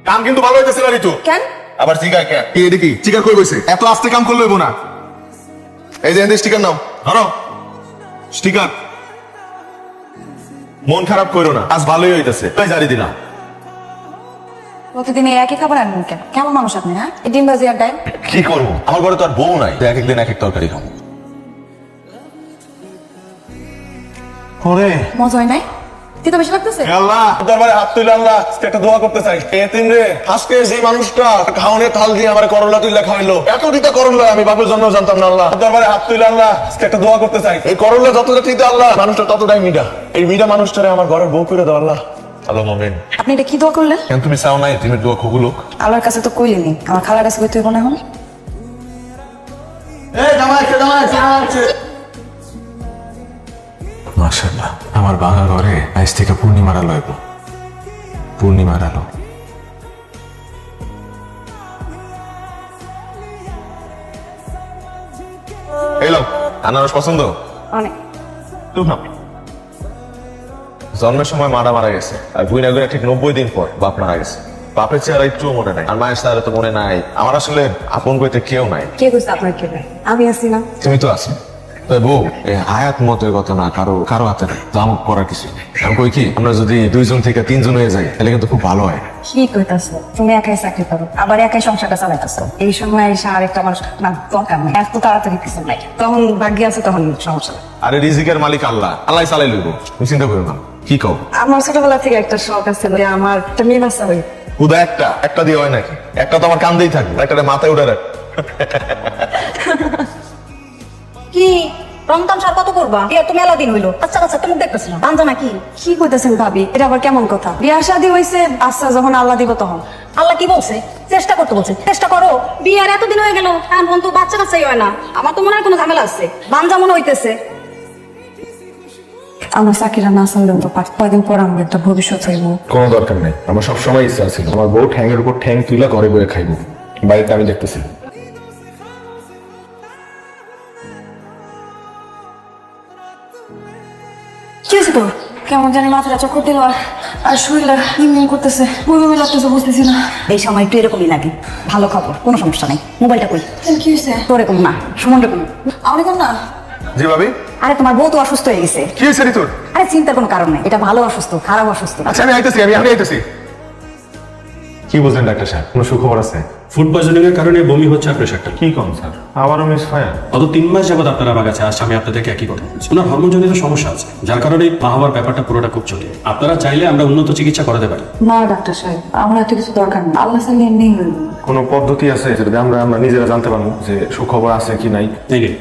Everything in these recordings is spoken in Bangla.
কাম কিন্তু ভালো হইতেছে না ঋতু। কেন? আবার চিকার কেন? এটা কি চিকার কই বইছে? এত আস্তে কাম করলে হইব না। এই যে স্টিকার নাও, ধরো স্টিকার। মন খারাপ করো না, আজ ভালোই হইতেছে, তাই জারি দিলাম। প্রতিদিন এই একই খাবার আনবেন কেন? কেমন মানুষ আপনি? হ্যাঁ, এই ডিম ভাজি আর ডাল। কি করবো, আমার ঘরে তো আর বউ নাই, এক একদিন এক এক তরকারি খাবো। ওরে মজা হয় নাই? তিতো বেশি লাগতেছে? আল্লাহ দরবারে হাত তুলে আল্লাহ একটা দোয়া করতে চাই। এতিম রে, আজকে যে মানুষটা খাওয়ানোর থাল দিয়ে আমার করলা তুইলা খাওয়াইলো, এত দিতে করলা আমি বাপের জন্য জানতাম না। আল্লাহ দরবারে হাত তুলে আল্লাহ একটা দোয়া করতে চাই। এই করলা যতটা দিতে আল্লাহ, মানুষটা ততটাই মিঠা। এই মিঠা মানুষটারে আমার ঘরের বউ করে দাও আল্লাহ। আল্লাহ আমিন। আপনি এটা কি দোয়া করলেন? কেন তুমি চাও নাই তুমি দোয়া কবুল হোক? আল্লাহর কাছে তো কইলেনি, আমার খালার কাছে কইতে হবে না এখন। এই জামাই আছে। মাশাআল্লাহ, আমার বাঙা ঘরে আজ থেকে পূর্ণিমার আলো আইব। পূর্ণিমার আলো। এলো আনারস পছন্দ? অনেক। জন্মের সময় মারা মারা গেছে, আর গুইনা গুইনা ঠিক 90 দিন পর বাপ মারা গেছে। বাপের চেহারা একটুও মনে নাই, আর মায়ের চেহারা তো মনে নাই। আমার আসলে আপন কইতে কেউ নাই। কে কইছে আপনার কেউ নাই? আমি আছি না। তুমি তো আছো। তবে বউ, এই হায়াত মতের কথা না কারো হাতে নাই, তো আমার করার কিছু নেই। আমি কই কি, আমরা যদি 2 থেকে 3 জন হয়ে যাই তাহলে কিন্তু খুব ভালো হয়। কি কইতাছো? তুমি একাই চাকরি করো, আবার একাই সংসারটা চালাইতাছো। এই সময় এসে আরেকটা মানুষ না দরকার নেই, এত তাড়াতাড়ি কিছু নাই। তখন ভাগ্যে আছে, তখন সমস্যা নেই। আরে রিজিকের মালিক আল্লাহ, আল্লাহ চালাই লইব, তুমি চিন্তা করো না। কি কও? আমার ছোটবেলা থেকে একটা শখ আছে যে আমার একটা মেয়ে বাচ্চা হই। খুদা একটা দিয়ে হয় নাকি? একটা তো আমার কান্দেই থাকবে, একটা মাথায় উঠে রাখ। কি রমজান সার কত করবা? বিয়ে তো মেলা দিন হইলো, আচ্ছা আচ্ছা তুমি দেখতেছি না বান্ধা নাকি? কি কইতেছেন ভাবি? এটা আবার কেমন কথা? বিয়ে শাদী হইছে, আচ্ছা যখন আল্লাহ দিব তখন। আল্লাহ কি বলছে? চেষ্টা করতে বলছে, চেষ্টা করো। বিয়ে আর এতদিন হয়ে গেল, এখন তো বাচ্চা কাচ্চাই হয় না। আমার তো মনে হয় কোনো ঝামেলা আছে, বান্ধা মনে হইতেছে। আমার চাকরিটা না চাইলেও তো কয়েকদিন পর আমার একটা ভবিষ্যৎ হইব। কোনো দরকার নেই, আমার সবসময় ইচ্ছা ছিল আমার বউ ঠ্যাংয়ের উপর ঠ্যাং তুইলা ঘরে বয়ে খাইব। বাড়িতে আমি দেখতেছি। কি হয়েছে তোর? কেমন জানি মাথাটা চক্কর দিল, আর শরীরটা হিমহিম করতেছে, বমি লাগতেছে, বুঝতেছি না। এই সময় একটু এরকমই লাগে। ভালো খবর, কোনো সমস্যা নাই। মোবাইলটা কই? কি হয়েছে? তোর এরকম না, সুমন রেকম। আমার এরকম না। জি ভাবি। আরে তোমার বউ তো অসুস্থ হয়ে গেছে। কি হয়েছে ঋতুর? আরে চিন্তার কোনো কারণ নেই, এটা ভালো অসুস্থ, খারাপ অসুস্থ। আচ্ছা আমি আইতেছি। কি বলছেন ডাক্তার সাহেব, কোনো সুখবর আছে? ফুড পয়জনিং এর কারণে বমি হচ্ছে আর প্রেশারটা। কি কম স্যার, আবারও মিস ফায়ার? গত 3 মাস যাবত আপনারা আমার কাছে আসছে, আমি আপনাদেরকে একই কথা বলছি। ওনার হরমোনজনিত সমস্যা আছে, যার কারণে মা হওয়ার ব্যাপারটা পুরোটা খুব জটিল। আপনারা চাইলে আমরা উন্নত চিকিৎসা করাতে পারি। না ডাক্তার সাহেব, আমার এত কিছু দরকার নেই, আল্লাহ সাল্লি এমনি হইব। কোনো পদ্ধতি আছে যদি আমরা নিজেরা জানতে পারবো যে সুখবর আছে কি নাই? এই নিন,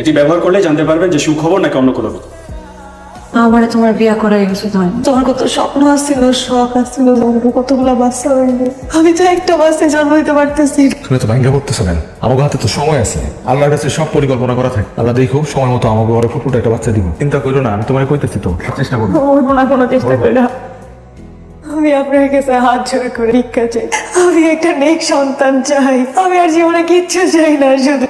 এটি ব্যবহার করলে জানতে পারবেন যে সুখবর নাকি অন্য কোনো কথা। আমারে তোমার বিয়া করাই গেছে, তোমার কত স্বপ্ন আসছিল, শখ আসছিল, কতগুলা বাচ্চা হইবে। আমি তো একটা বাচ্চা জন্ম দিতে পারতেছি। তুমি তো ভাঙ্গা করতেছো কেন? আমার হাতে তো সময় আছে, আল্লাহর কাছে সব পরিকল্পনা করা থাকে। আল্লাহ দেখো সময় মতো আমার ঘরে ফুটফুটে একটা বাচ্চা দিব। চিন্তা করো না, আমি তোমার কইতেছি তো, চেষ্টা করবো। হইব না, কোনো চেষ্টা করি না। আমি আপনার কাছে হাত জোড় করে ভিক্ষা চাই, আমি একটা নেক সন্তান চাই। আমি আর জীবনে কিচ্ছু চাই না, শুধু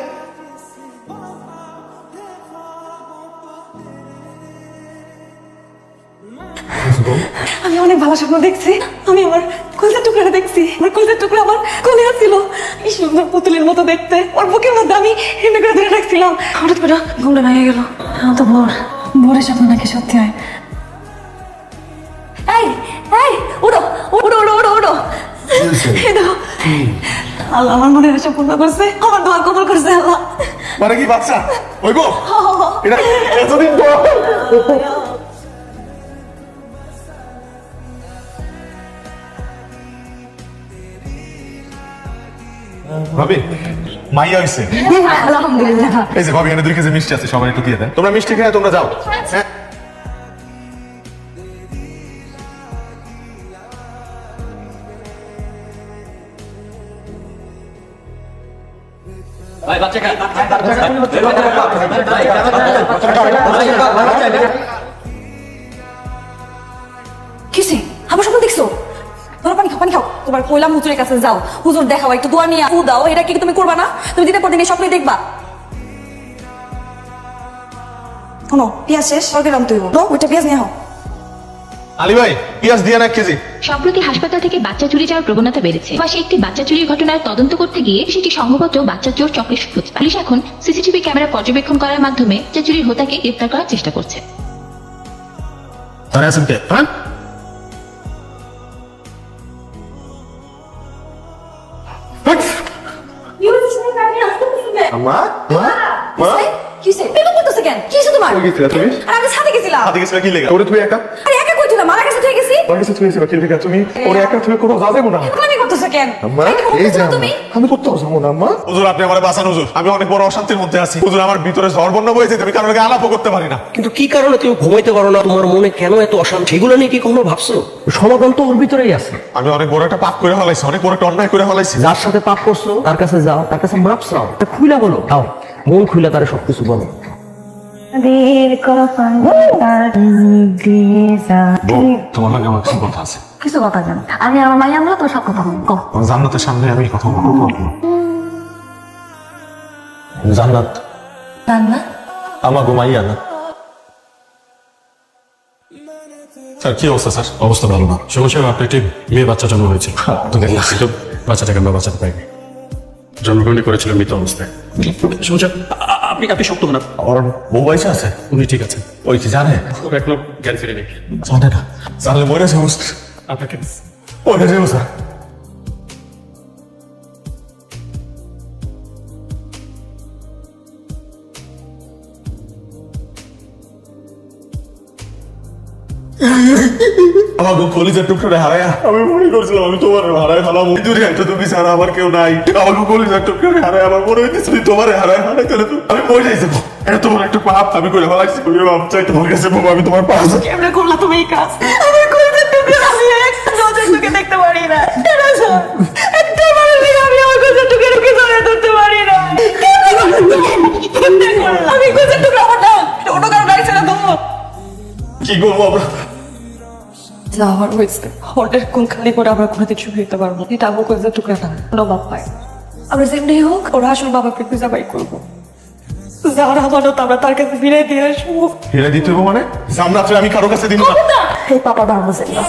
আমি অনেক ভালো স্বপ্ন দেখছি। আমি আমার কলজার টুকরা দেখছি, আমার কলজার টুকরা আমার কোলে আসছিল, কি সুন্দর পুতুলের মতো দেখতে। ওর বুকের মধ্যে আমি এমনি করে ধরে রাখছিলাম। হঠাৎ করে ঘুমটা ভেঙে গেল। আমার তো ভোরের স্বপ্ন নাকি সত্যি হয়। এই এই উড়ো উড়ো উড়ো উড়ো উড়ো। এই দেখো, আল্লাহ আমার মনের আশা পূর্ণ করছে, আমার দোয়া কবুল করছে আল্লাহ। মানে কি বাচ্চা হইব? এটা এতদিন পর। ভাবি মাইয়া হইছে। আলহামদুলিল্লাহ। এই যে ভাবি, এখানে 2 কেজি মিষ্টি আছে, সবাই একটু দিয়ে দেন। তোমরা মিষ্টি খেয়ে তোমরা যাও। হ্যাঁ কিসে আবার স্বপ্ন দেখছো? ধরো পানি খাও, পানি খাও। তোমার কইলাম হুজুরের কাছে যাও, হুজুর দেখাও, একটু দোয়া নিয়ে ফু দাও। এটা কি তুমি করবা না? তুমি দিনের পর দিন এই স্বপ্নই দেখবা। শোনো, পেঁয়াজ শেষ, সরকার তুই ওইটা পেঁয়াজ নিয়ে হও। আলী ভাই পেঁয়াজ দিয়ে না 1 কেজি। সম্প্রতি হাসপাতাল থেকে বাচ্চা চুরি যাওয়ার প্রবণতা বেড়েছে। পাশে একটি বাচ্চা চুরির ঘটনার তদন্ত করতে গিয়ে সেটি সম্ভবত বাচ্চা চোর চক্রের সূত্র। পুলিশ এখন সিসিটিভি ক্যামেরা পর্যবেক্ষণ করার মাধ্যমে বাচ্চা চুরির হোতাকে গ্রেফতার করার চেষ্টা করছে। তারা আছেন কে? হ্যাঁ মা মা মা কি হইছে? এরকম করতেছে কেন? কি হইছে তোমার? কই গেছিলা তুমি? আরে আমি ছাদে গেছিলাম। হাতে গেছিলা কি লেগে? ওরে তুই একা আরে একা কই ছিলাম? মারা গেছে থেকে গেছি। ওর কাছে তুই এসে কি লেগে? তুমি ওরে একা তুমি কোনো যা যাবো না। এরকম করতেছে কেন? আম্মা এরকম এই করতেছো যে না তুমি? আমি করতে যাবো না আম্মা। হুজুর আপনি আমারে বাঁচান হুজুর। আমি অনেক বড় অশান্তির মধ্যে আছি হুজুর। আমার ভিতরে ঝড় বন্যা বইছে, আমি কারোর আগে আলাপও করতে পারি না। কিন্তু কি কারণে তুমি ঘুমাইতে পারো না? তোমার মনে কেন এত অশান্তি? সেগুলো নিয়ে কি কখনো ভাবছো? সমাধান তো ওর ভিতরেই আছে। আমি অনেক বড় একটা পাপ করে ফেলাইছি, অনেক বড় একটা অন্যায় করে ফেলাইছি। যার সাথে পাপ করছো তার কাছে যাও, তার কাছে মাপ চাও, তা খুইলা বলো, দাও মন খুইলা তারে সবকিছু বলো। তোমার লাগে আমার কিছু কথা আছে। কিছু কথা জান। আমি আমার মাইয়া আমলা তোর সব কথা বলবো। জান্নাতের সামনে আমি কথা বলবো। জান্নাত জান না? আমার ঘুমাইয়া না। স্যার কি অবস্থা স্যার? অবস্থা ভালো না। সমস্যা আপনার একটি মেয়ে বাচ্চা জন্ম হয়েছে, কিন্তু বাচ্চাটাকে আমরা বাঁচাতে পারিনি। জন্মগ্রহণ করেছিল মৃত অবস্থায়। সমস্যা আপনি আপনি শক্ত হন না। ওর বউ বাইসা আছে? উনি ঠিক আছে, ওই কি জানে? ওর এখনো জ্ঞান ফিরে নেই। জানে না? জানলে মরে যাবো আপনাকে মরে যাবো স্যার। আমার কলিজার টুকরোটা হারায়া আমি মনে করছিলাম আমি তোমার হারায় ফেলাম। দুনিয়ায় তো তুমি ছাড়া আমার কেউ নাই। আমার কলিজার টুকরোটা হারায় আমার মনে হইতেছে তুমি তোমার হারায় হারাই তাহলে আমি মরে যাইছি। এত বড় একটা পাপ আমি করে ফেলাইছি। আমি চাই তোমার কাছে বাবা, আমি তোমার পাপ কেমনে করলা তুমি এই কাজ? আমি কইতে টুকরে আমি একটা নজর তোকে দেখতে পারি না। কেন স্যার? একটা মানুষ আমি আমার কইতে টুকরে রুকে ধরে ধরতে পারি না। কেমনে করলা? আমি কইতে টুকরে আমার দাও। ওটা কারো গাড়ি ছেড়ে দাও। কি করবো আমরা? যা হওয়ার হয়েছে হটের কোন খালি করে আমরা কোনো কিছু হইতে পারবো এটা আমার কলেজের টুকরা না কোনো বাপ পায় আমরা যেমনি হোক ওরা আসল বাবাকে খুঁজে বাই করবো যার আমানত আমরা তার কাছে ফিরে দিয়ে আসবো ফিরে দিতে হবে মানে? জান্নাত আমি কারো কাছে দিব না। এই পাপা ধর্ম সেটা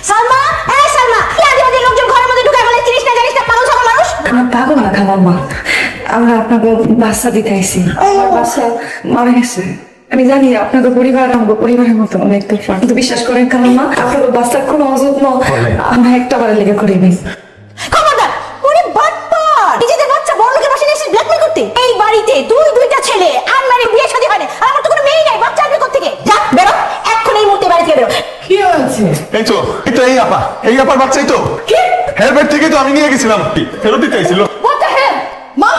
সালমা, এই সালমা, কি আদি আদি লোকজন ঘরের মধ্যে ঢুকে বলে চিনিস না জানিস না পাগল ছাগল মানুষ? আমরা পাগল না খাবার মা আমরা আপনাকে বাচ্চা দিতে আইসি আমার বাচ্চা মারা গেছে আমি জানি আপনাদের পরিবার আমাদের পরিবারের মতো অনেক তুফান কিন্তু বিশ্বাস করেন কারণ মা আপনাদের বাচ্চার কোনো অযত্ন আমরা একটা বারে লেগে করি নি খবরদার, ওরে বাটপার! নিজেদের বাচ্চা বড় লোকের বাসায় এসে ব্ল্যাকমেল করতে। এই বাড়িতে দুইটা ছেলে আনম্যারিড, বিয়ে শাদী হয় না। আর আমার তো কোনো মেয়েই নাই, বাচ্চা আসবে কোত্থেকে? যা বেরো, এক্ষুনি এই মুহূর্তে বাড়ি থেকে বেরো। কি হয়েছে এই তো এই আপা, এই আপার বাচ্চাই তো। কি? হেলমেট থেকে তো আমি নিয়ে গেছিলাম, ফেরত দিতে আইছিল। What the hell? মা,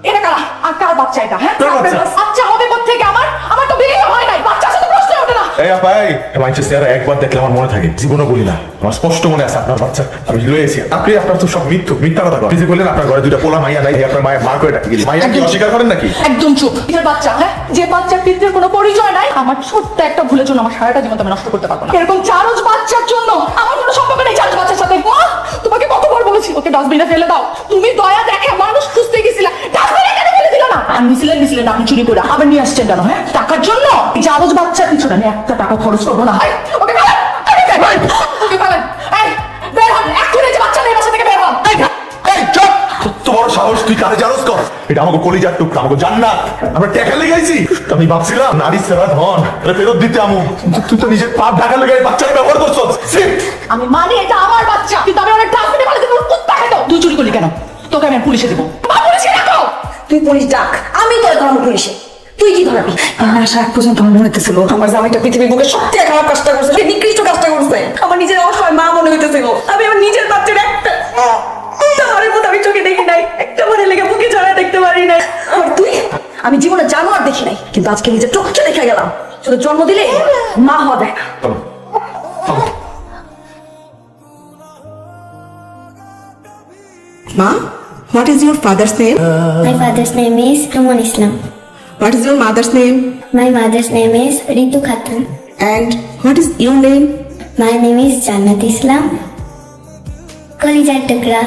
এটা কারা? আর কার বাচ্চা এটা? হ্যাঁ? কার বাচ্চা? বাচ্চা হবে কোত্থেকে আমার? আমার তো বিয়ে হয় নাই, বাচ্চা সাথে প্রশ্ন ওঠে না। এই আপা, এই মানুষের চেহারা একবার দেখলে আমার মনে থাকে, জীবনও বলি না। আমার স্পষ্ট মনে আছে আপনার বাচ্চা আমি লয়েছি। আপনি আপনার তো সব মিথ্যা কথা বলেন। আপনি যে বললেন আপনার ঘরে দুইটা পোলা মাইয়া নাই, আপনার মায়ের মা করে ডাকি গেলি, মাইয়া কি অস্বীকার করেন নাকি? একদম চুপ। নিজের বাচ্চা, হ্যাঁ, যে বাচ্চার পিতৃর কোনো পরিচয় নাই, আমার ছোট্ট একটা ভুলের জন্য আমার সারাটা জীবন আমি নষ্ট করতে পারবো না। এরকম চারজ বাচ্চার জন্য আমার কোনো সম্পর্ক নেই চারজ বাচ্চার সাথে। মা, তোমাকে কতবার বলেছি ওকে ডাস্টবিনে ফেলে দাও। তুমি দয়া দেখে মানুষ খুঁজতে গেছিলা, ডাস্টবিনে কেন ফেলে দিল না? আর নিছিলেন আপনি চুরি করে আবার নিয়ে আসছেন কেন? হ্যাঁ, টাকার জন্য? চারজ বাচ্চার পিছনে আমি একটা টাকা খরচ করবো না। এই, ওকে ফেলেন, ওকে ফেলেন। এই, বের হন, এক্ষুনি যে বাচ্চা নেই বাসা থেকে বের হন। এই, এই চুপ! কত বড় সাহস, তুই কারে জানোস কর? এটা আমাকে কলিজার টুকরা, আমাকে জান্নাত। আমরা টাকা লেগাইছি। আমি ভাবছিলাম নারী সেরা ধন, এটা ফেরত দিতে আমু। তুই তো নিজের পাপ ঢাকা লেগাই বাচ্চাকে ব্যবহার করছস। আমি মানি এটা আমার বাচ্চা, কিন্তু আমি অনেক ডাস্টবিনে ফেলে দেবো, কুত্তা খেতো। তুই চুরি করলি কেন? তোকে আমি পুলিশে দেবো। পুলিশে রাখো। তুই পুলিশ ডাক, আমি তোর ধর্ম পুলিশে। তুই কি ধরাবি? আসা এক পর্যন্ত আমার মনে হইতেছিল আমার জামাইটা পৃথিবীর বুকে সবথেকে খারাপ কাজটা করছে সে নিকৃষ্ট কাজটা করছে আমার নিজের অসহায় মা মনে হইতেছিল আমি আমার নিজের বাচ্চার একটা তাহারের মতো আমি চোখে দেখি নাই একটা বারে লেগে বুকে জড়ায় দেখতে পারি নাই আর তুই? আমি জীবনে জানোয়ার দেখি নাই, কিন্তু আজকে নিজের চোখে দেখে গেলাম। শুধু জন্ম দিলে মা হওয়া দেখ। Ma, what is your father's name? My father's name is Roman Islam. What is your mother's name? My mother's name is Ritu Khatun. And what is your name? My name is Jannat Islam. Kalijar Tukra.